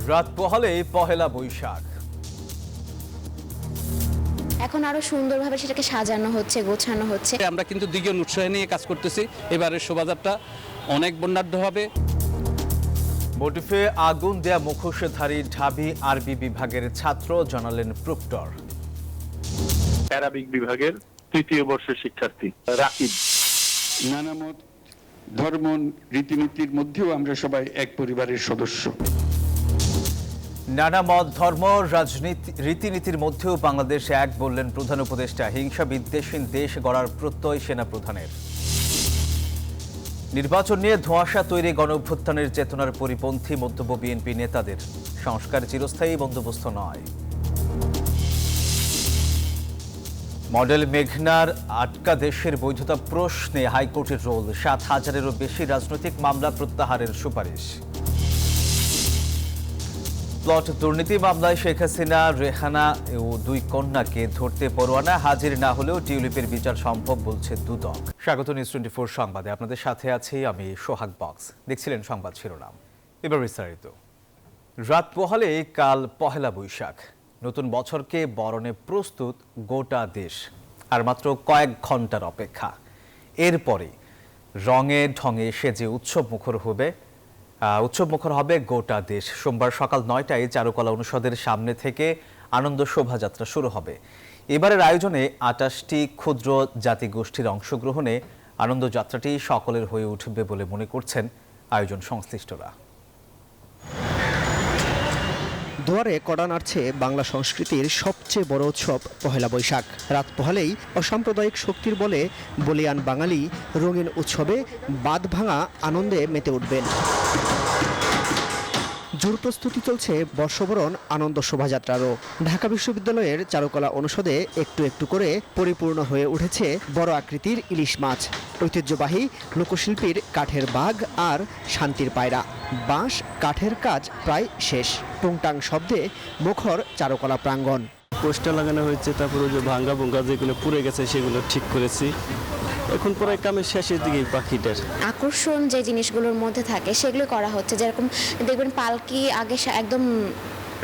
রাত পোহালে পহেলা বৈশাখ। এখন আরো সুন্দরভাবে সেটাকে সাজানো হচ্ছে, গোছানো হচ্ছে। আমরা কিন্তু দ্বিগুণ উৎসাহ নিয়ে কাজ করতেছি। এবারের শোভাযাত্রা অনেক বর্ণাঢ্য হবে। মোটিফে আগুন দেয়া মুখোশধারী ঢাবি আরবি বিভাগের ছাত্র জানালেন প্রক্টর। অ্যারাবিক বিভাগের তৃতীয় বর্ষের শিক্ষার্থী রাকিব। নানা মত, ধর্ম, রীতিনীতির মধ্যেও আমরা সবাই এক পরিবারের সদস্য। নানা মত, ধর্ম, রাজনীতি, রীতিনীতির মধ্যেও বাংলাদেশ এক, বললেন প্রধান উপদেষ্টা। হিংসা বিদ্বেষহীন দেশ গড়ার প্রত্যয় সেনা প্রধানের। নির্বাচন নিয়ে ধোঁয়াশা তৈরি গণঅভ্যুত্থানের চেতনার পরিপন্থী মন্তব্য বিএনপি নেতাদের। সংস্কার চিরস্থায়ী বন্দোবস্ত নয়। মডেল মেঘনার আটকা দেশের বৈধতা প্রশ্নে হাইকোর্টের রোল। ৭,০০০-এরও বেশি রাজনৈতিক মামলা প্রত্যাহারের সুপারিশ। প্লট দুর্নীতি মামলায় শেখ হাসিনা, রেহানা ও দুই কন্যাকে ধরতে পরোয়ানা। হাজির না হলেও টিউলিপের বিচার সম্ভব বলছে দুদক। স্বাগত নিউজ 24 সংবাদে, আপনাদের সাথে আছি আমি সোহাগ বক্স। দেখছিলেন সংবাদ শিরোনাম, এবার বিস্তারিত। রাত পোহালে কাল পহেলা বৈশাখ। নতুন বছরকে বরণে প্রস্তুত গোটা দেশ। আর মাত্র কয়েক ঘন্টার অপেক্ষা। এরপরে রঙে ঢঙে সেজে উৎসবমুখর হবে গোটা দেশ। সোমবার সকাল ৯টায় চারুকলা অনুষদের সামনে থেকে আনন্দ শোভাযাত্রা শুরু হবে। এবারের আয়োজনে ২৮টি ক্ষুদ্র জাতিগোষ্ঠীর অংশগ্রহণে আনন্দযাত্রাটি সকলের হয়ে উঠবে বলে মনে করছেন আয়োজন সংশ্লিষ্টরা। দুয়ারে কড়া নাড়ছে বাংলা সংস্কৃতির সবচেয়ে বড় উৎসব পহেলা বৈশাখ। রাত পোহালেই অসাম্প্রদায়িক শক্তির বলে বলিয়ান বাঙালি রঙিন উৎসবে বাঁধ ভাঙা আনন্দে মেতে উঠবেন। জোর প্রস্তুতি চলছে বর্ষবরণ আনন্দ শোভাযাত্রারও। ঢাকা বিশ্ববিদ্যালয়ের চারুকলা অনুষদে একটু একটু করে পরিপূর্ণ হয়ে উঠেছে বড় আকৃতির ইলিশ মাছ, ঐতিহ্যবাহী লোকশিল্পীর কাঠের বাঘ আর শান্তির পায়রা। বাঁশ কাঠের কাজ প্রায় শেষ। টুংটাং শব্দে মুখর চারুকলা প্রাঙ্গণ। পোস্টার লাগানো হয়েছে, তারপরে যে ভাঙ্গা ভুঙ্গা যেগুলো পুড়ে গেছে সেগুলো ঠিক করেছি। এখন প্রায় কামের শেষের দিকে পাখিটার আকর্ষণ যে জিনিসগুলোর মধ্যে থাকে সেগুলো করা হচ্ছে। যেরকম দেখবেন পালকি আগে একদম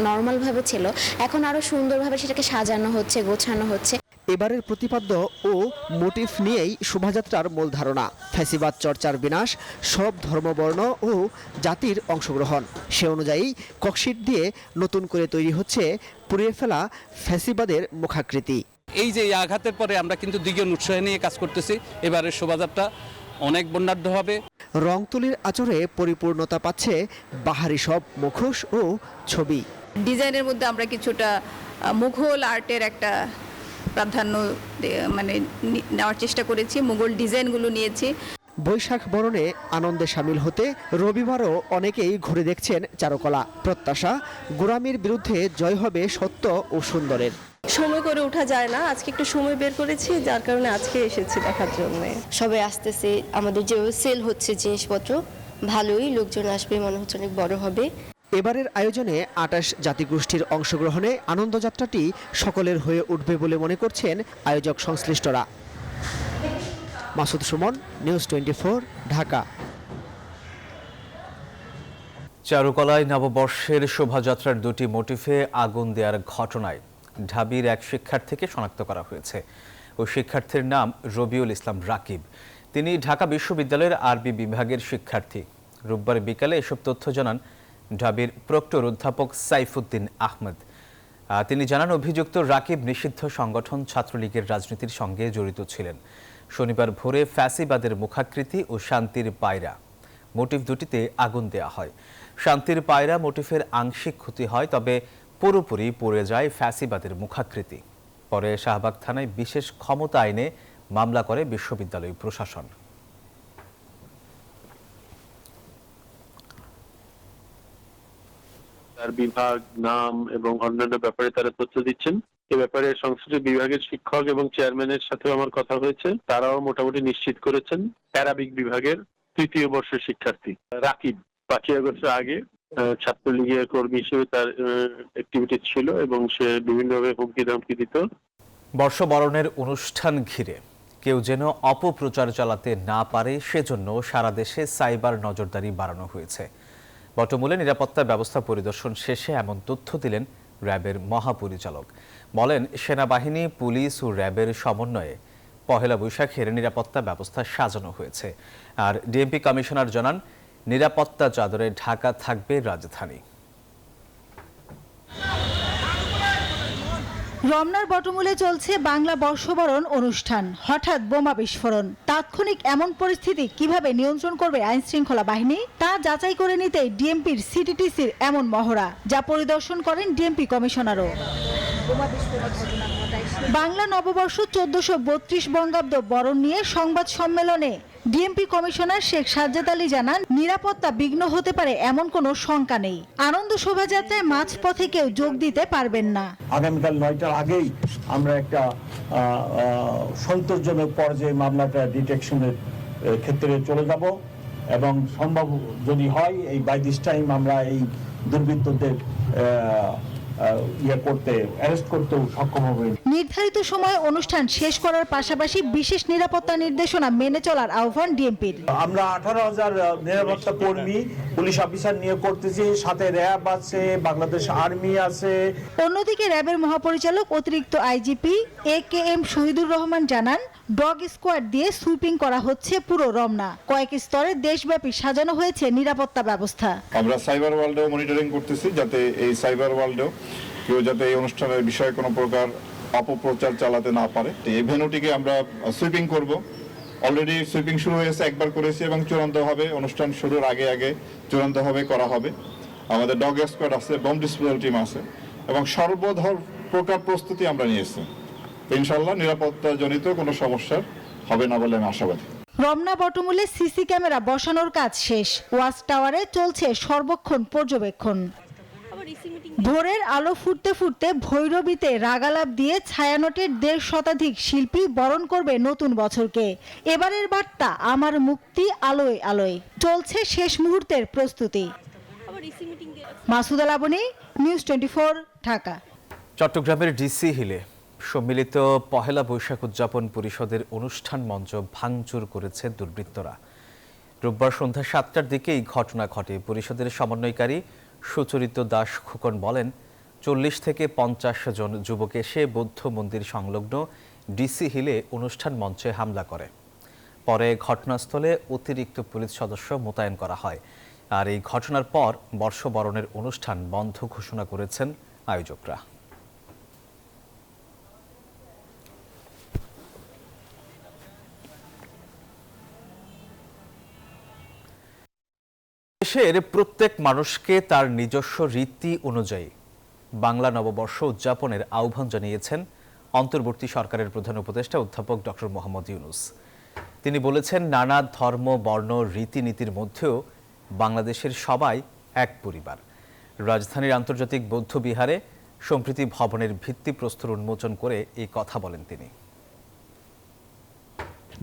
নর্মালভাবে ছিল, এখন আরো সুন্দরভাবে সেটাকে সাজানো হচ্ছে, গোছানো হচ্ছে। এবারের প্রতিপাদ্য ও মোটিভ নিয়েই শোভাযাত্রার মূল ধারণা। ফ্যাসিবাদ চর্চার বিনাশ, সব ধর্মবর্ণ ও জাতির অংশগ্রহণ। সে অনুযায়ী ককশিট দিয়ে নতুন করে তৈরি হচ্ছে পুড়িয়ে ফেলা ফ্যাসিবাদের মুখাকৃতি। এই যে আঘাতের পরে আমরা কিন্তু দ্বিগুণ উৎসাহ নিয়ে কাজ করতেছি। এবারের শোভাযাত্রা অনেক বর্ণাঢ্য হবে। রংতুলির আচরে পরিপূর্ণতা পাচ্ছে বাহারি সব মুখোশ ও ছবি। ডিজাইনের মধ্যে আমরা কিছুটা মুঘল আর্টের একটা প্রাধান্য নেওয়ার চেষ্টা করেছি, মুঘল ডিজাইনগুলো নিয়েছি। বৈশাখ বরণে আনন্দে সামিল হতে রবিবারও অনেকেই ঘুরে দেখছেন চারুকলা। প্রত্যাশা, গোঁড়ামির বিরুদ্ধে জয় হবে সত্য ও সুন্দরের। সময় করে ওঠা যায় না, আজকে একটু সময় বের করেছি, যার কারণে আজকে এসেছি দেখার জন্য। সবাই আসতেছে, আমাদের যে সেল হচ্ছে জিনিসপত্র ভালোই, লোকজন আসবে, মনে হচ্ছে অনেক বড় হবে। এবারের আয়োজনে ২৮ জাতিগোষ্ঠীর অংশগ্রহণে আনন্দযাত্রাটি সকলের হয়ে উঠবে বলে মনে করছেন আয়োজক সংশ্লিষ্টরা। মাসুদ সুমন, নিউজ 24, ঢাকা। চারুকলায় নববর্ষের শোভাযাত্রার দুটি মোটিফে আগুন দেওয়ার ঘটনায় ঢাবির এক শিক্ষার্থীকে শনাক্ত করা হয়েছে। ওই শিক্ষার্থীর নাম রবিউল ইসলাম রাকিব। তিনি ঢাকা বিশ্ববিদ্যালয়ের আরবি বিভাগের শিক্ষার্থী। রোববার বিকালে এসব তথ্য জানান ঢাবির প্রক্টর অধ্যাপক সাইফুদ্দিন আহমেদ। তিনি জানান, অভিযুক্ত রাকিব নিষিদ্ধ সংগঠন ছাত্রলীগের রাজনীতির সঙ্গে জড়িত ছিলেন। শনিবার ভোরে ফ্যাসিবাদের মুখাকৃতি ও শান্তির পায়রা মোটিফ দুটিতে আগুন দেওয়া হয়। শান্তির পায়রা মোটিফের আংশিক ক্ষতি হয়, তবে পুরোপুরি পড়ে যায় ফ্যাসিবাদের মুখাকৃতি। পরে শাহবাগ থানায় বিশেষ ক্ষমতা আইনে মামলা করে বিশ্ববিদ্যালয় প্রশাসন। তার বিভাগ, নাম এবং অন্যান্য ব্যাপারে তারা তথ্য দিচ্ছেন। এ ব্যাপারে সংশ্লিষ্ট বিভাগের শিক্ষক এবং চেয়ারম্যানের সাথেও আমার কথা হয়েছে। তারাও মোটামুটি নিশ্চিত করেছেন অ্যারাবিক বিভাগের তৃতীয় বর্ষের শিক্ষার্থী রাকিব ৫ই আগস্টের আগে ছাত্রলীগের কর্মী হিসেবে তার অ্যাক্টিভিটি ছিল এবং সে বিভিন্নভাবে হুমকি ধামকি দিত। বর্ষবরণের অনুষ্ঠান ঘিরে কেউ যেন অপপ্রচার চালাতে না পারে, সেজন্য সারা দেশে সাইবার নজরদারি বাড়ানো হয়েছে। বটমূলে নিরাপত্তা ব্যবস্থা পরিদর্শন শেষে এমন তথ্য দিলেন র্যাবের মহাপরিচালক। বলেন, সেনাবাহিনী, পুলিশ ও র্যাবের সমন্বয়ে পহেলা বৈশাখের নিরাপত্তা ব্যবস্থা সাজানো হয়েছে। আর ডিএমপি কমিশনার জানান, নিরাপত্তা চাদরে ঢাকা থাকবে রাজধানী। রমনার বটমূলে চলছে বাংলা বর্ষবরণ অনুষ্ঠান। হঠাৎ বোমা বিস্ফোরণ, তাৎক্ষণিক এমন পরিস্থিতি কিভাবে নিয়ন্ত্রণ করবে আইন শৃঙ্খলা বাহিনী তা যাচাই করে নিতে ডিএমপির সিটিটিসির এমন মহড়া, যা পরিদর্শন করেন ডিএমপি কমিশনারও। বাংলা নববর্ষ 1432 বঙ্গাব্দ বরণ নিয়ে সংবাদ সম্মেলনে ডিএমপি কমিশনার শেখ সাজ্জাদ আলী জানান, নিরাপত্তা বিঘ্ন হতে পারে এমন কোনো শঙ্কা নেই। আনন্দ শোভাযাত্রায় মাঝপথে কেউ যোগ দিতে পারবেন না। আগামীকাল 9টার আগেই আমরা একটা সন্তোষজনক পর্যায়ে মামলাটা ডিটেকশনের ক্ষেত্রে চলে যাব এবং সম্ভব যদি হয় এই বাই দিস টাইম আমরা এই দুর্বৃত্তদের অ্যারেস্ট করতেও সক্ষম হবে। নির্ধারিত সময়ে অনুষ্ঠান শেষ করার পাশাপাশি বিশেষ নিরাপত্তা নির্দেশনা মেনে চলার আহ্বান ডিএমপির। আমরা 18,000 নিরাপত্তা কর্মী, পুলিশ অফিসার নিয়োগ করতেছি, সাথে র্যাব আছে, বাংলাদেশ আর্মি আছে। অন্যদিকে র্যাবের মহাপরিচালক অতিরিক্ত আইজিপি AKM শহীদুর রহমান জানান, ডগ স্কোয়াড দিয়ে সুইপিং করা হচ্ছে পুরো রমনা। কয়েক স্তরে দেশব্যাপী সাজানো হয়েছে নিরাপত্তা ব্যবস্থা। আমরা সাইবার ওয়ার্ল্ডেও মনিটরিং করতেছি, যাতে এই সাইবার ওয়ার্ল্ডেও কেউ যাতে এই অনুষ্ঠানের বিষয়ে কোনো প্রকার অপপ্রচার চালাতে না পারে। এই ভেন্যুটিকে আমরা সুইপিং করব। অলরেডি সুইপিং শুরু হয়েছে, একবার করেছি এবং চূড়ান্তভাবে অনুষ্ঠান শুরুর আগে চূড়ান্তভাবে করা হবে। আমাদের ডগ স্কোয়াড আছে, বম ডিসপোজাল টিম আছে এবং সর্বধর প্রকার প্রস্তুতি আমরা নিয়েছি। ইনশাআল্লাহ নিরাপত্তাজনিত কোনো সমস্যা হবে না বলে আমি আশাবাদী। রমনা বটমূলে সিসি ক্যামেরা বসানোর কাজ শেষ। ওয়াচ টাওয়ারে চলছে সর্বক্ষণ পর্যবেক্ষণ। ভোরের আলো ফুটতে ফুটতে ভৈরবীতে রাগালাপ দিয়ে ছায়ানটের 1.5 শতাধিক শিল্পী বরণ করবে নতুন বছরকে। এবারের বার্তা, আমার মুক্তি আলোয় আলোয়। চলছে শেষ মুহূর্তের প্রস্তুতি। মাসুদা লাবনী, নিউজ 24, ঢাকা। চট্টগ্রামের ডিসি হিলে সম্মিলিত পহেলা বৈশাখ উদযাপন পরিষদের অনুষ্ঠান মঞ্চ ভাঙচুর করেছে দুর্বৃত্তরা। রোববার সন্ধ্যা 7টার দিকে এই ঘটনা ঘটে। পরিষদের সমন্বয়কারী সুচরিত দাস খোকন বলেন, 40 থেকে 50 জন যুবক এসে বৌদ্ধ মন্দির সংলগ্ন ডিসি হিলে অনুষ্ঠান মঞ্চে হামলা করে। পরে ঘটনাস্থলে অতিরিক্ত পুলিশ সদস্য মোতায়েন করা হয়। আর এই ঘটনার পর বর্ষবরণের অনুষ্ঠান বন্ধ ঘোষণা করেছেন আয়োজকরা। দেশের প্রত্যেক মানুষকে তার নিজস্ব রীতি অনুযায়ী বাংলা নববর্ষ উদযাপনের আহ্বান জানিয়েছেন অন্তর্বর্তী সরকারের প্রধান উপদেষ্টা অধ্যাপক ডক্টর মোহাম্মদ ইউনূস। তিনি বলেছেন, নানা ধর্ম, বর্ণ, রীতিনীতির মধ্যেও বাংলাদেশের সবাই এক পরিবার। রাজধানীর আন্তর্জাতিক বৌদ্ধ বিহারে সম্প্রীতি ভবনের ভিত্তিপ্রস্তর উন্মোচন করে এই কথা বলেন তিনি।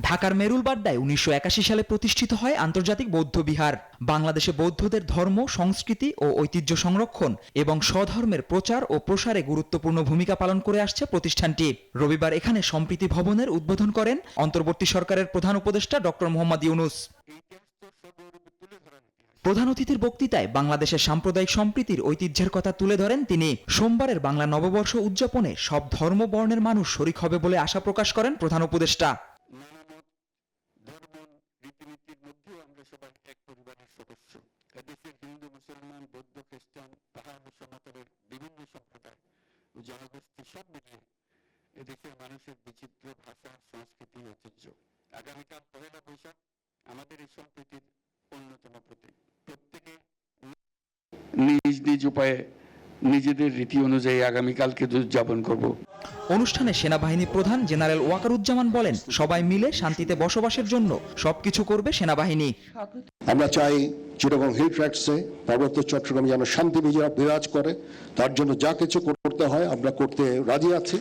ঢাকার মেরুলবাড্ডায় 1981 সালে প্রতিষ্ঠিত হয় আন্তর্জাতিক বৌদ্ধ বিহার। বাংলাদেশে বৌদ্ধদের ধর্ম, সংস্কৃতি ও ঐতিহ্য সংরক্ষণ এবং স্বধর্মের প্রচার ও প্রসারে গুরুত্বপূর্ণ ভূমিকা পালন করে আসছে প্রতিষ্ঠানটি। রবিবার এখানে সম্প্রীতি ভবনের উদ্বোধন করেন অন্তর্বর্তী সরকারের প্রধান উপদেষ্টা ডক্টর মোহাম্মদ ইউনূস। প্রধান অতিথির বক্তৃতায় বাংলাদেশের সাম্প্রদায়িক সম্প্রীতির ঐতিহ্যের কথা তুলে ধরেন তিনি। সোমবারের বাংলা নববর্ষ উদযাপনে সব ধর্ম বর্ণের মানুষ শরিক হবে বলে আশা প্রকাশ করেন প্রধান উপদেষ্টা। হিন্দু, মুসলমান, বৌদ্ধ, খ্রিস্টান, পাহাড়ি সমতলের বিভিন্ন সম্প্রদায় ও জনগোষ্ঠী সব মিলিয়ে এদেশের মানুষের বিচিত্র ভাষা, সংস্কৃতি, ঐতিহ্য। আগামীকাল পহেলা বৈশাখ আমাদের এই সম্প্রীতির অন্যতম প্রতীক। প্রত্যেকে নিজ নিজ উপায়ে নিজেদের রীতি অনুযায়ী আগামীকালকে উদযাপন করব। অনুষ্ঠানে সেনাবাহিনী প্রধান জেনারেল ওয়াকারুজ্জামান বলেন, সবাই মিলে শান্তিতে বসবাসের জন্য সবকিছু করবে সেনাবাহিনী। আমরা চাই চিটাগং হিল ট্র্যাক্টসে, পার্বত্য চট্টগ্রামে যেন শান্তি বিরাজ করে। তার জন্য যা কিছু করতে হয় আমরা করতে রাজি আছি।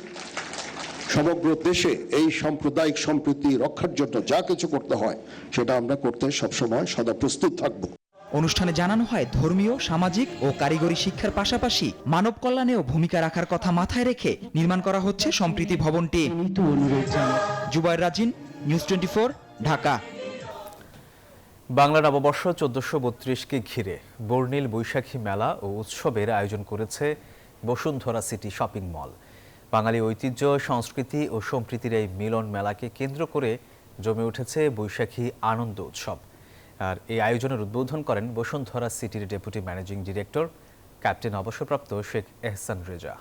সমগ্র দেশে এই সাম্প্রদায়িক সম্প্রীতি রক্ষার জন্য যা কিছু করতে হয় সেটা আমরা করতে সবসময় সদা প্রস্তুত থাকব। অনুষ্ঠানে জানানো হয়, ধর্মীয়, সামাজিক ও কারিগরি শিক্ষার পাশাপাশি মানব কল্যাণেও ভূমিকা রাখার কথা মাথায় রেখে নির্মাণ করা হচ্ছে সম্প্রীতি ভবনটি। জুবায়ের রাজিন, নিউজ 24, ঢাকা। বাংলা নববর্ষ 1432কে ঘিরে বর্ণিল বৈশাখী মেলা ও উৎসবের আয়োজন করেছে বসুন্ধরা সিটি শপিং মল। বাঙালি ঐতিহ্য, সংস্কৃতি ও সম্প্রীতির এই মিলন মেলাকে কেন্দ্র করে জমে উঠেছে বৈশাখী আনন্দ উৎসব। আর এই আয়োজনের উদ্বোধন করেন বসুন্ধরা সিটির ডেপুটি ম্যানেজিং ডিরেক্টর ক্যাপ্টেন অবসরপ্রাপ্ত শেখ এহসান রেজা।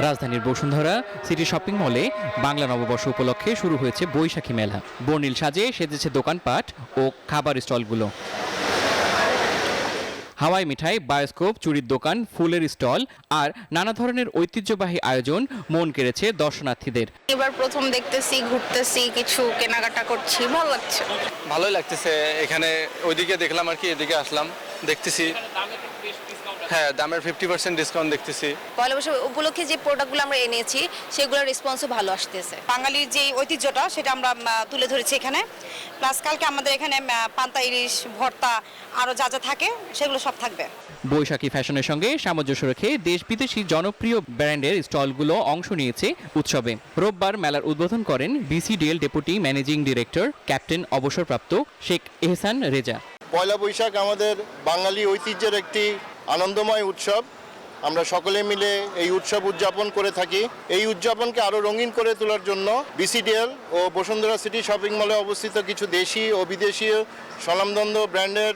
রাজধানীর বসুন্ধরা সিটি শপিং মলে বাংলা নববর্ষ উপলক্ষে শুরু হয়েছে বৈশাখী মেলা। বর্ণিল সাজে সেজেছে দোকানপাট ও খাবার স্টলগুলো। হাওয়াই মিঠাই, বায়োস্কোপ, চুরির দোকান, ফুলের স্টল আর নানা ধরনের ঐতিহ্যবাহী আয়োজন মন কেড়েছে দর্শনার্থীদের। এবার প্রথম দেখতেছি, ঘুরতেছি, কিছু কেনাকাটা করছি, ভালো লাগছে। ভালোই লাগতেছে। এখানে ওইদিকে দেখলাম আর কি, এদিকে আসলাম, দেখতেছি। হ্যাঁ, দামের 50% ডিসকাউন্ট দেখতেছি। পয়লা বৈশাখ উপলক্ষে যে প্রোডাক্টগুলো আমরা এনেছি সেগুলোর রেসপন্সও ভালো আসতেছে। বাঙালির যে ঐতিহ্যটা সেটা আমরা তুলে ধরেছি এখানে। প্লাস কালকে আমাদের এখানে পান্তা ইলিশ, ভর্তা আরও যা যা থাকে সেগুলো সব থাকবে। বৈশাখী ফ্যাশনের সঙ্গে সামঞ্জস্য রেখে দেশ বিদেশি জনপ্রিয় ব্র্যান্ডের স্টলগুলো অংশ নিয়েছে উৎসবে। রোববার মেলার উদ্বোধন করেন বিসিডিএল ডেপুটি ম্যানেজিং ডিরেক্টর ক্যাপ্টেন অবসরপ্রাপ্ত শেখ এহসান রেজা। পয়লা বৈশাখ আমাদের বাঙালি ঐতিহ্যের একটি আনন্দময় উৎসব। আমরা সকলে মিলে এই উৎসব উদযাপন করে থাকি। এই উদযাপনকে আরও রঙিন করে তোলার জন্য বিসিডিএল ও বসুন্ধরা সিটি শপিং মলে অবস্থিত কিছু দেশি ও বিদেশি স্বনামধন্য ব্র্যান্ডের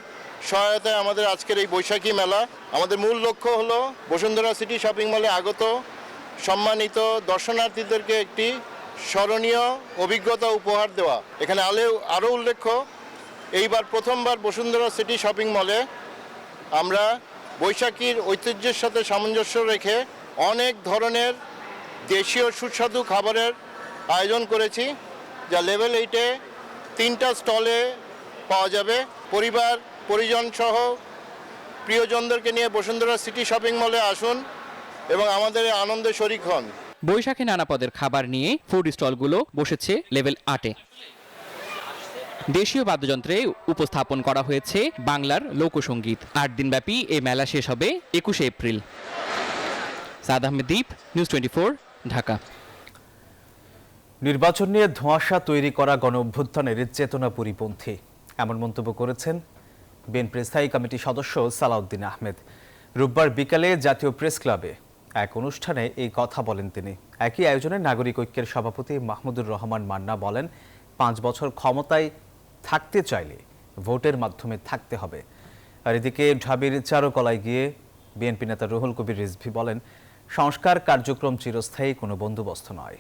সহায়তায় আমাদের আজকের এই বৈশাখী মেলা। আমাদের মূল লক্ষ্য হলো বসুন্ধরা সিটি শপিং মলে আগত সম্মানিত দর্শনার্থীদেরকে একটি স্মরণীয় অভিজ্ঞতা উপহার দেওয়া। এখানে আরও উল্লেখ্য, এইবার প্রথমবার বসুন্ধরা সিটি শপিং মলে আমরা বৈশাখীর ঐতিহ্যের সাথে সামঞ্জস্য রেখে অনেক ধরনের দেশীয় সুস্বাদু খাবারের আয়োজন করেছি, যা লেভেল 8-এ 3টা স্টলে পাওয়া যাবে। পরিবার পরিজন সহ প্রিয়জনদেরকে নিয়ে বসুন্ধরা সিটি শপিং মলে আসুন এবং আমাদের আনন্দে শরিক হন। বৈশাখী নানা পদের খাবার নিয়ে ফুড স্টলগুলো বসেছে লেভেল 8-এ। দেশীয় বাদ্যযন্ত্রে উপস্থাপন করা হয়েছে বাংলার লোকসঙ্গীত। 8 দিনব্যাপী এই মেলা শেষ হবে 21 এপ্রিল। সাদ আহমেদ দীপ, নিউজ 24, ঢাকা। নির্বাচন নিয়ে ধোঁয়াশা তৈরি করা গণ অভ্যুত্থানের চেতনা পরিপন্থী এমন মন্তব্য করেছেন বিএনপির স্থায়ী কমিটির সদস্য সালাউদ্দিন আহমেদ। রোববার বিকালে জাতীয় প্রেস ক্লাবে এক অনুষ্ঠানে এই কথা বলেন তিনি। একই আয়োজনে নাগরিক ঐক্যের সভাপতি মাহমুদুর রহমান মান্না বলেন, 5 বছর ক্ষমতায় থাকতে চাইলে ভোটের মাধ্যমে থাকতে হবে। আর এদিকে ঢাবির চারুকলায় গিয়ে বিএনপি নেতা রুহুল কবির রিজভী বলেন, সংস্কার কার্যক্রম চিরস্থায়ী কোনো বন্দোবস্ত নয়।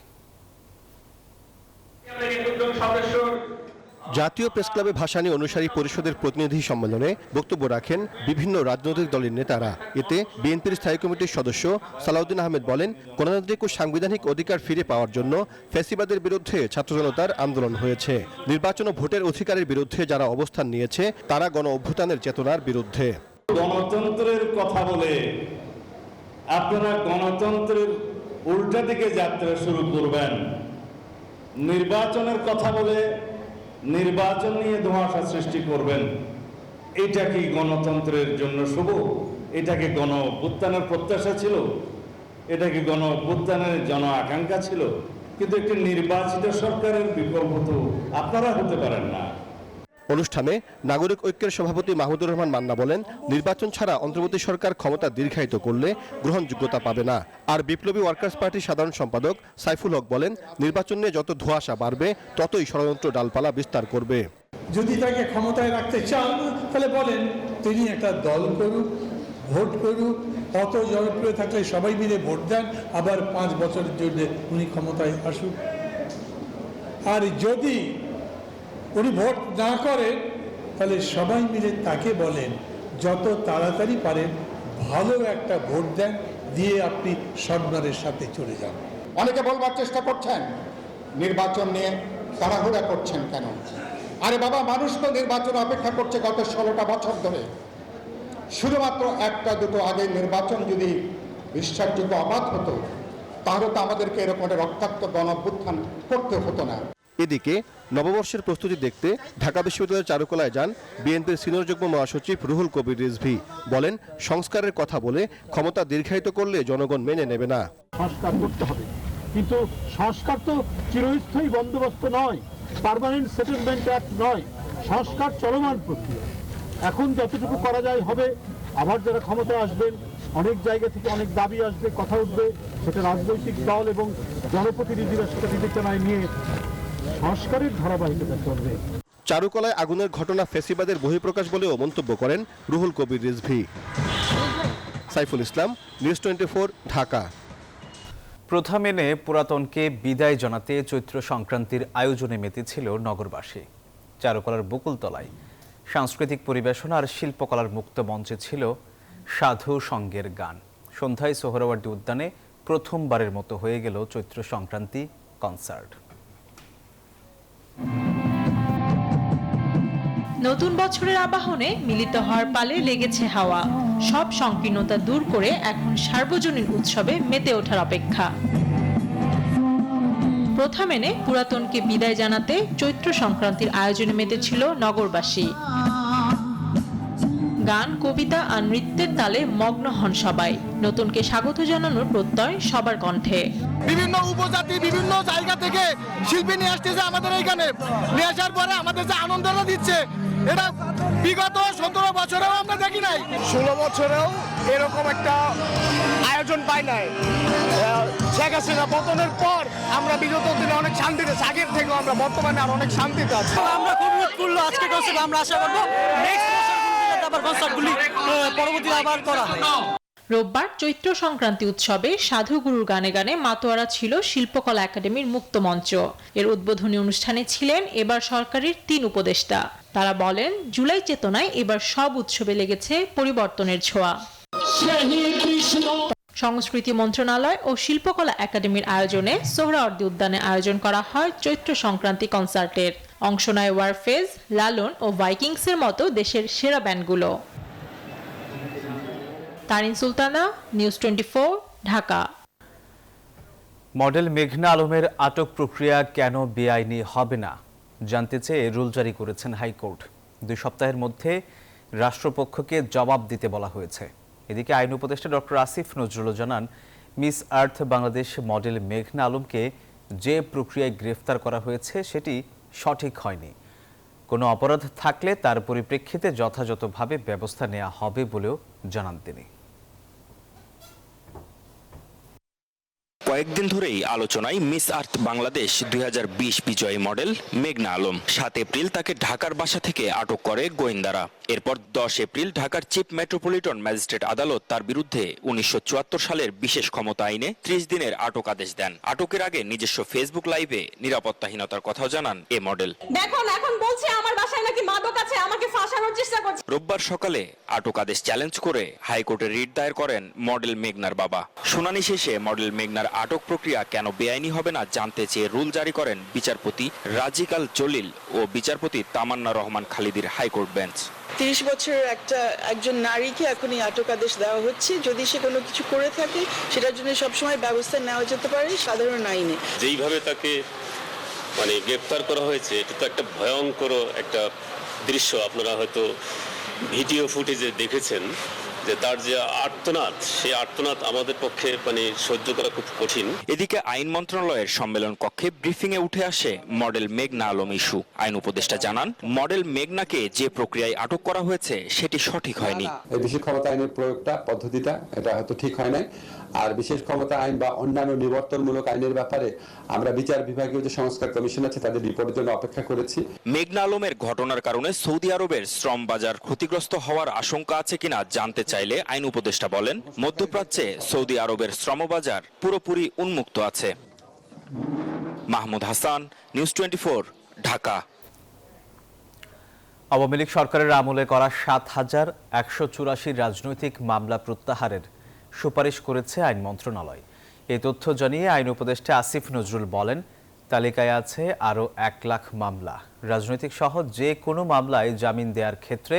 জাতীয় প্রেসক্লাবে ভাসানী অনুসারী পরিষদের প্রতিনিধি সম্মেলনে বক্তব্য রাখেন বিভিন্ন রাজনৈতিক দলের নেতারা। এতে বিএনপির স্থায়ী কমিটির সদস্য সালাউদ্দিন আহমেদ বলেন, গণতান্ত্রিক ও সাংবিধানিক অধিকার ফিরে পাওয়ার জন্য ফ্যাসিবাদের বিরুদ্ধে ছাত্র জনতার আন্দোলন হয়েছে। নির্বাচন ও ভোটের অধিকারের বিরুদ্ধে যারা অবস্থান নিয়েছে তারা গণ অভ্যুত্থানের চেতনার বিরুদ্ধে। গণতন্ত্রের কথা বলে আপনারা গণতন্ত্রের উল্টা দিকে যাত্রা শুরু করবেন। নির্বাচনের কথা বলে নির্বাচন নিয়ে ধোঁয়াশা সৃষ্টি করবেন। এটা কি গণতন্ত্রের জন্য শুভ? এটা কি গণ অভ্যুত্থানের প্রত্যাশা ছিল? এটা কি গণ অভ্যুত্থানের জন আকাঙ্ক্ষা ছিল? কিন্তু একটি নির্বাচিত সরকারের বিকল্প তো আপনারা হতে পারেন না। অনুষ্ঠানে নাগরিক ঐক্যের সভাপতি মাহমুদুর রহমান মান্না বলেন, নির্বাচন ছাড়া অন্তর্বর্তী সরকার ক্ষমতা দীর্ঘায়িত করলে গ্রহণযোগ্যতা পাবে না। আর বিপ্লবী ওয়ার্কার্স পার্টির সাধারণ সম্পাদক সাইফুল হক বলেন, নির্বাচন নিয়ে যত ধোঁয়াশা বাড়বে ততই ষড়যন্ত্র ডালপালা বিস্তার করবে। যদি তাকে ক্ষমতায় রাখতে চান তাহলে বলেন তিনি একটা দল করুক, ভোট করুক, অত জনপ্রিয় থাকলে সবাই মিলে ভোট দেন, আবার 5 বছরের জন্য উনি ক্ষমতায় আসুক। আর যদি উনি ভোট না করেন তাহলে সবাই মিলে তাকে বলেন যত তাড়াতাড়ি পারেন ভালো একটা ভোট দেন, দিয়ে আপনি সম্মানের সাথে চলে যান। অনেকে বলবার চেষ্টা করছেন নির্বাচন নিয়ে তাড়াহুড়া করছেন কেন? আরে বাবা, মানুষ তো নির্বাচন অপেক্ষা করছে গত 16টা বছর ধরে। শুধুমাত্র 1-2 আগে নির্বাচন যদি বিশ্বাসযোগ্য অবাধ হতো তাহলে তো আমাদেরকে এরকম একটা রক্তাক্ত গণ অভ্যুত্থান করতে হতো না। এদিকে নববর্ষের প্রস্তুতি দেখতে ঢাকা বিশ্ববিদ্যালয়ের চারুকলায় যান বিএনপির সিনিয়র যুগ্ম মহাসচিব রুহুল কবির রিজভী। বলেন, সংস্কারের কথা বলে ক্ষমতা দীর্ঘায়িত করলে জনগণ মেনে নেবে না। সংস্কার করতে হবে, কিন্তু সংস্কার তো চিরস্থায়ী বন্দোবস্ত নয়। পার্মানেন্ট সেটেলমেন্ট অ্যাক্ট নয়, সংস্কার চলমান প্রক্রিয়া। এখন যতটুকু করা যায় হবে। আবার যারা ক্ষমতায় আসবেন, অনেক জায়গা থেকে অনেক দাবি আসবে, কথা উঠবে, সেটা রাজনৈতিক দল এবং জনপ্রতিনিধিরা সেটা বিবেচনায় নিয়ে সংস্কারের ধারাবাহিকতা চলবে। চারুকলায় আগুনের ঘটনা ফেসিবাদের বহিঃপ্রকাশ বলেও মন্তব্য করেন রুহুল কবির রিজভী। সাইফুল ইসলাম, নিউজ 24, ঢাকা। প্রথা মেনে পুরাতনকে বিদায় জানাতে চৈত্র সংক্রান্তির আয়োজনে মেতেছিল নগরবাসী। চারুকলার বকুলতলায় সাংস্কৃতিক পরিবেশনা আর শিল্পকলার মুক্ত মঞ্চে ছিল সাধু সঙ্গের গান। সন্ধ্যায় সোহরাওয়ার্দী উদ্যানে প্রথমবারের মতো হয়ে গেল চৈত্র সংক্রান্তি কনসার্ট। নতুন বছরের আবাহনে মিলিত হওয়ার পালে লেগেছে হাওয়া। সব সংকীর্ণতা দূর করে এখন সার্বজনীন উৎসবে মেতে ওঠার অপেক্ষা। প্রথা মেনে পুরাতনকে বিদায় জানাতে চৈত্র সংক্রান্তির আয়োজনে মেতেছিল নগরবাসী। গান, কবিতা আর নৃত্যের তালে মগ্ন হন সবাই। নতুনকে স্বাগত জানানোর প্রত্যয় সবার কণ্ঠে। বিভিন্ন উপজাতি বিভিন্ন জায়গা থেকে শিল্পী নিয়ে আসতেছে আমাদের এইখানে। নিয়ে আসার পরে আমাদের যে আনন্দটা দিচ্ছে, এটা বিগত 17 বছরেও আমরা দেখি নাই। 16 বছরেও এরকম একটা আয়োজন পাই নাই। শেখ হাসিনা পতনের পর আমরা বিগত দিনে অনেক শান্তিতে, আগের থেকেও আমরা বর্তমানে আর অনেক শান্তিতে আছি। আমরা খুব উৎফুল্ল আজকে কনসার্ট। আমরা আশা করবো নেক্সট বছর আবার কনসার্টগুলি পরবর্তী আবার করা হয়। রোববার চৈত্র সংক্রান্তি উৎসবে সাধুগুরুর গানে গানে মাতোয়ারা ছিল শিল্পকলা একাডেমির মুক্ত মঞ্চ। এর উদ্বোধনী অনুষ্ঠানে ছিলেন এবার সরকারের 3 উপদেষ্টা। তারা বলেন, জুলাই চেতনায় এবার সব উৎসবে লেগেছে পরিবর্তনের ছোঁয়া। সংস্কৃতি মন্ত্রণালয় ও শিল্পকলা একাডেমির আয়োজনে সোহরাওয়ার্দী উদ্যানে আয়োজন করা হয় চৈত্র সংক্রান্তি কনসার্টের। অংশ নেয় ওয়ারফেজ, লালন ও ভাইকিংসের মতো দেশের সেরা ব্যান্ডগুলো। তারিন সুলতানা, নিউজ 24, ঢাকা। মডেল মেঘনা আলমের আটক প্রক্রিয়া কেন বেআইনি হবে না জানতে চেয়ে রুল জারি করেছেন হাইকোর্ট। 2 সপ্তাহের মধ্যে রাষ্ট্রপক্ষকে জবাব দিতে বলা হয়েছে। এদিকে আইন উপদেষ্টা ডক্টর আসিফ নজরুল জানান, মিস আর্থ বাংলাদেশ মডেল মেঘনা আলমকে যে প্রক্রিয়ায় গ্রেফতার করা হয়েছে সেটি সঠিক হয়নি। কোনো অপরাধ থাকলে তার পরিপ্রেক্ষিতে যথাযথভাবে ব্যবস্থা নেওয়া হবে বলেও জানান তিনি। কয়েকদিন ধরেই আলোচনায় মিস আর্থ বাংলাদেশ 2020 বিজয়ী মডেল মেঘনা আলম। 7 এপ্রিল তাকে ঢাকার বাসা থেকে আটক করে গোয়েন্দারা। এরপর 10 এপ্রিল ঢাকার চিফ মেট্রোপলিটন ম্যাজিস্ট্রেট আদালত তার বিরুদ্ধে 1974 সালের বিশেষ ক্ষমতা আইনে 30 দিনের আটক আদেশ দেন। আটকের আগে নিজস্ব ফেসবুক লাইভে নিরাপত্তাহীনতার কথাও জানান এ মডেল। দেখুন, এখন বলছে আমার বাসায় নাকি মাদক আছে, আমাকে ফাঁসানোর চেষ্টা করছে। রোববার সকালে আটক আদেশ চ্যালেঞ্জ করে হাইকোর্টে রিট দায়ের করেন মডেল মেঘনার বাবা। শুনানি শেষে মডেল মেঘনার আটক প্রক্রিয়া কেন বেআইনি হবে না জানতে চেয়ে রুল জারি করেন বিচারপতি রাজিকাল জলিল ও বিচারপতি তামান্না রহমান খালিদির হাইকোর্ট বেঞ্চ। 30 বছরের একজন নারীকে এখন এই আটক আদেশ দেওয়া হচ্ছে। যদি সে কোনো কিছু করে থাকে সেটার জন্য সবসময় ব্যবস্থা নেওয়া যেতে পারে সাধারণ আইনে। যেইভাবে তাকে গ্রেফতার করা হয়েছে, এটা তো একটা ভয়ঙ্কর একটা দৃশ্য। আপনারা হয়তো ভিডিও ফুটেজে দেখেছেন যে তার যে আর্তনাদ, সেই আর্তনাদ আমাদের পক্ষে সহ্য করা খুব কঠিন। এদিকে আইন মন্ত্রণালয়ের সম্মেলন কক্ষে ব্রিফিং এ উঠে আসে মডেল মেঘনা আলম ইস্যু। আইন উপদেষ্টা জানান, মডেল মেঘনাকে যে প্রক্রিয়ায় আটক করা হয়েছে সেটি সঠিক হয়নি। এই বিশেষ ক্ষমতা আইনের প্রয়োগটা, পদ্ধতিটা এটা হয়তো ঠিক হয় নাই। আর বিশেষ ক্ষমতা আইন বা অন্যান্য নিবর্তনমূলক আইনের ব্যাপারে আমরা বিচার বিভাগীয় যে সংস্কার কমিশন আছে তাদের রিপোর্টের জন্য অপেক্ষা করেছি। মেঘনা আলমের ঘটনার কারণে সৌদি আরবের শ্রম বাজার ক্ষতিগ্রস্ত হওয়ার আশঙ্কা আছে কিনা জানতে চাইলে আইন উপদেষ্টা বলেন, মধ্যপ্রাচ্যে সৌদি আরবের শ্রমবাজার পুরোপুরি উন্মুক্ত আছে। মাহমুদ হাসান, নিউজ 24, ঢাকা। আওয়ামী লীগ সরকারের আমলে করা ৭,১৮৪ রাজনৈতিক মামলা প্রত্যাহারের সুপারিশ করেছে আইন মন্ত্রণালয়। এই তথ্য জানিয়ে আইন উপদেষ্টা আসিফ নজরুল বলেন, তালিকায় আছে আরও 1 লাখ মামলা। রাজনৈতিক সহ যে কোনো মামলায় জামিন দেওয়ার ক্ষেত্রে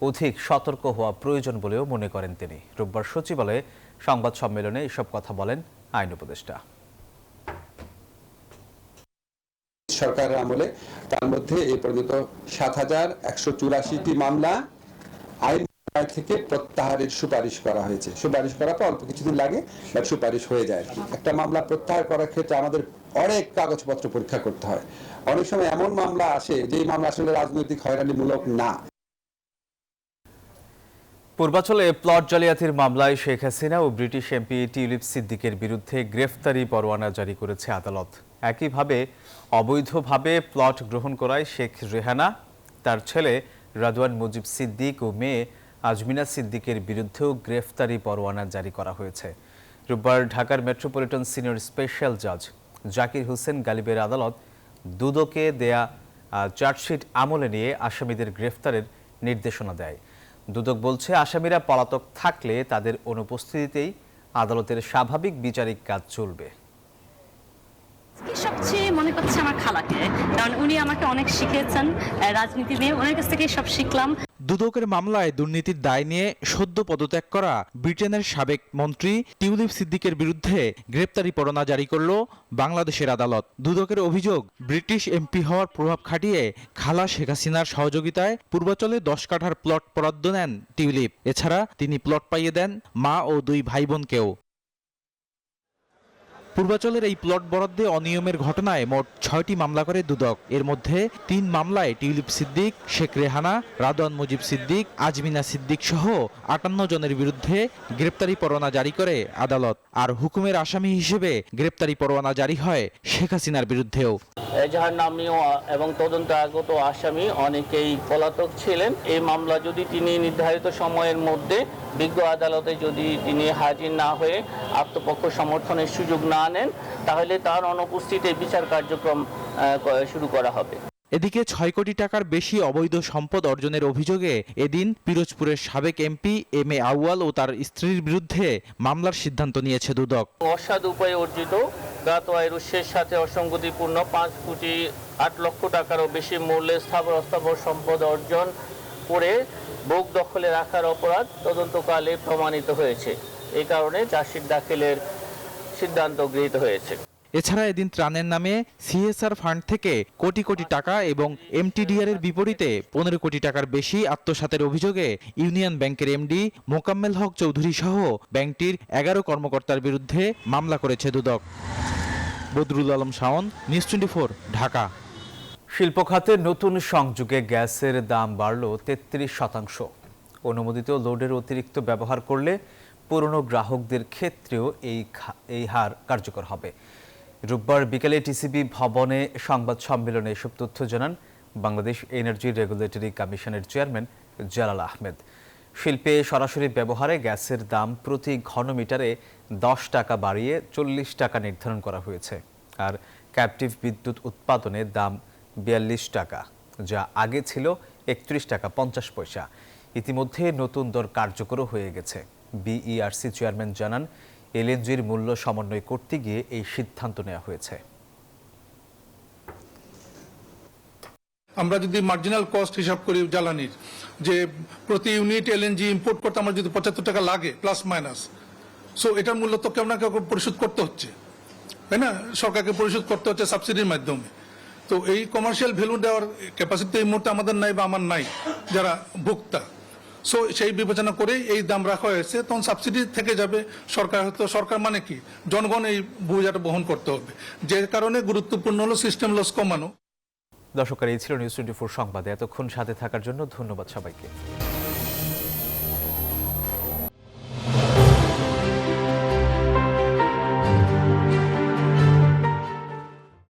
অধিক সতর্ক হওয়া প্রয়োজন বলেও মনে করেন তিনি। রোববার সচিবালয়ে সংবাদ সম্মেলনে এসব কথা বলেন আইন উপদেষ্টা। সরকারের আমলে তার মধ্যে এই পর্যন্ত ৭,১৮৪টি মামলা আইন থেকে প্রত্যাহারের সুপারিশ করা হয়েছে। সুপারিশ করার পর অল্প কিছুদিন লাগে, বাট সুপারিশ হয়ে যায়। একটা মামলা প্রত্যাহার করার ক্ষেত্রে আমাদের অনেক কাগজপত্র পরীক্ষা করতে হয়। অনেক সময় এমন মামলা আসে যে মামলা আসলে রাজনৈতিক হয়রানিমূলক না। পূর্বাঞ্চলে প্লট জালিয়াতির মামলায় শেখ হাসিনা ও ব্রিটিশ এমপি টিউলিপ সিদ্দিকের বিরুদ্ধে গ্রেফতারি পরোয়ানা জারি করেছে আদালত। একইভাবে অবৈধভাবে প্লট গ্রহণ করায় শেখ রেহানা, তার ছেলে রাদওয়ান মুজিব সিদ্দিক ও মেয়ে আজমিনা সিদ্দিকের বিরুদ্ধেও গ্রেফতারি পরোয়ানা জারি করা হয়েছে। রোববার ঢাকার মেট্রোপলিটন সিনিয়র স্পেশাল জাজ জাকির হোসেন গালিবের আদালত দুদকে দেয়া চার্জশিট আমলে নিয়ে আসামিদের গ্রেফতারের নির্দেশনা দেয়। দুদক বলছে, আসামিরা পলাতক থাকলে তাদের অনুপস্থিতিতেই আদালতের স্বাভাবিক বিচারিক কাজ চলবে। সবচেয়ে মনে করছে আমার খালাকে, কারণ উনি আমাকে অনেক শিখিয়েছেন রাজনীতি নিয়ে, ওনার কাছ থেকে সব শিখলাম। দুদকের মামলায় দুর্নীতির দায় নিয়ে সদ্য পদত্যাগ করা ব্রিটেনের সাবেক মন্ত্রী টিউলিপ সিদ্দিকের বিরুদ্ধে গ্রেপ্তারি পরোয়ানা জারি করল বাংলাদেশের আদালত। দুদকের অভিযোগ, ব্রিটিশ এমপি হওয়ার প্রভাব খাটিয়ে খালা শেখ হাসিনার সহযোগিতায় পূর্বাঞ্চলে 10 কাঠার প্লট বরাদ্দ নেন টিউলিপ। এছাড়া তিনি প্লট পাইয়ে দেন মা ও 2 ভাই বোনকেও। পূর্বাঞ্চলের এই প্লট বরাদ্দে অনিয়মের ঘটনায় মোট 6টি মামলা করে দুদক। এর মধ্যে 3 মামলায় টিউলিপ সিদ্দিক, শেখ রেহানা, রাদওয়ান মুজিব সিদ্দিক, আজমিনা সিদ্দিক সহ 58 জনের বিরুদ্ধে গ্রেপ্তারি পরোয়ানা জারি করে আদালত। আর হুকুমের আসামি হিসেবে গ্রেপ্তারি পরোয়ানা জারি হয় শেখ হাসিনার বিরুদ্ধেও। এজাহার নামীয় এবং তদন্ত আগত আসামি অনেকেই পলাতক ছিলেন। এই মামলা যদি তিনি নির্ধারিত সময়ের মধ্যে বিজ্ঞ আদালতে যদি তিনি হাজির না হয়ে আত্মপক্ষ সমর্থনের সুযোগ না নেন, তাহলে তার অনুপস্থিতিতে বিচার কার্যক্রম শুরু করা হবে। এদিকে 6 কোটি টাকার বেশি অবৈধ সম্পদ অর্জনের অভিযোগে এদিন পিরোজপুরের সাবেক এমপি এম এ আউয়াল ও তার স্ত্রীর বিরুদ্ধে মামলার সিদ্ধান্ত নিয়েছে দুদক। অসাধ উপায়ে অর্জিত জ্ঞাত আয়ের উৎসের সাথে অসঙ্গতিপূর্ণ 5 কোটি 8 লক্ষ টাকারও বেশি মূল্যের স্থাবর অস্থাবর সম্পদ অর্জন করে ভোগ দখলে রাখার অপরাধ তদন্তকালে প্রমাণিত হয়েছে। এই কারণে চার্জশিট দাখিলের সিদ্ধান্ত গৃহীত হয়েছে। এছাড়া এদিন ত্রাণের নামে সিএসআর ফান্ড থেকে কোটি কোটি টাকা এবং এমটিডিআর এর বিপরীতে 15 কোটি টাকার বেশি আত্মসাতের অভিযোগে ইউনিয়ন ব্যাংকের এমডি মোকাম্মেল হক চৌধুরী সহ ব্যাংকটির 11 কর্মকর্তার বিরুদ্ধে মামলা করেছে দুদক। বদরুল আলম শাওন, নিউজ 24, ঢাকা। শিল্প খাতে নতুন সংযোগে গ্যাসের দাম বাড়ল 33%। অনুমোদিত লোডের অতিরিক্ত ব্যবহার করলে পুরনো গ্রাহকদের ক্ষেত্রেও এই হার কার্যকর হবে। রোববার বিকেলে টিসিবি ভবনে সংবাদ সম্মেলনে এসব তথ্য জানান বাংলাদেশ এনার্জি রেগুলেটরি কমিশনের চেয়ারম্যান জালাল আহমেদ। শিল্পে সরাসরি ব্যবহারে গ্যাসের দাম প্রতি ঘনমিটারে 10 টাকা বাড়িয়ে 40 টাকা নির্ধারণ করা হয়েছে। আর ক্যাপটিভ বিদ্যুৎ উৎপাদনে দাম 42 টাকা, যা আগে ছিল 31 টাকা 50 পয়সা। ইতিমধ্যে নতুন দর কার্যকরও হয়ে গেছে। বিইআরসি চেয়ারম্যান জানান, এলএনজির মূল্য সমন্বয় করতে গিয়ে এই সিদ্ধান্ত নেওয়া হয়েছে। আমরা যদি মার্জিনাল কস্ট হিসাব করি জ্বালানির, যে প্রতি ইউনিট এলএনজি ইম্পোর্ট করতে আমার যদি 75 টাকা লাগে প্লাস মাইনাস, সো এটার মূল্য তো কেউ না কেউ পরিশোধ করতে হচ্ছে, তাই না? সরকারকে পরিশোধ করতে হচ্ছে সাবসিডির মাধ্যমে। তো এই কমার্শিয়াল ভ্যালু দেওয়ার ক্যাপাসিটি এই মুহূর্তে আমাদের নাই বা আমার নাই, যারা ভোক্তা। সো সেই বিবেচনা করেই এই দাম রাখা হয়েছে। তখন সাবসিডি থেকে যাবে সরকার, হয়তো সরকার মানে কি জনগণ এই বোঝাটা বহন করতে হবে। যে কারণে গুরুত্বপূর্ণ হলো সিস্টেম লস কমানো। দর্শক, এই ছিল নিউজ 24 সংবাদে। এতক্ষণ সাথে থাকার জন্য ধন্যবাদ সবাইকে।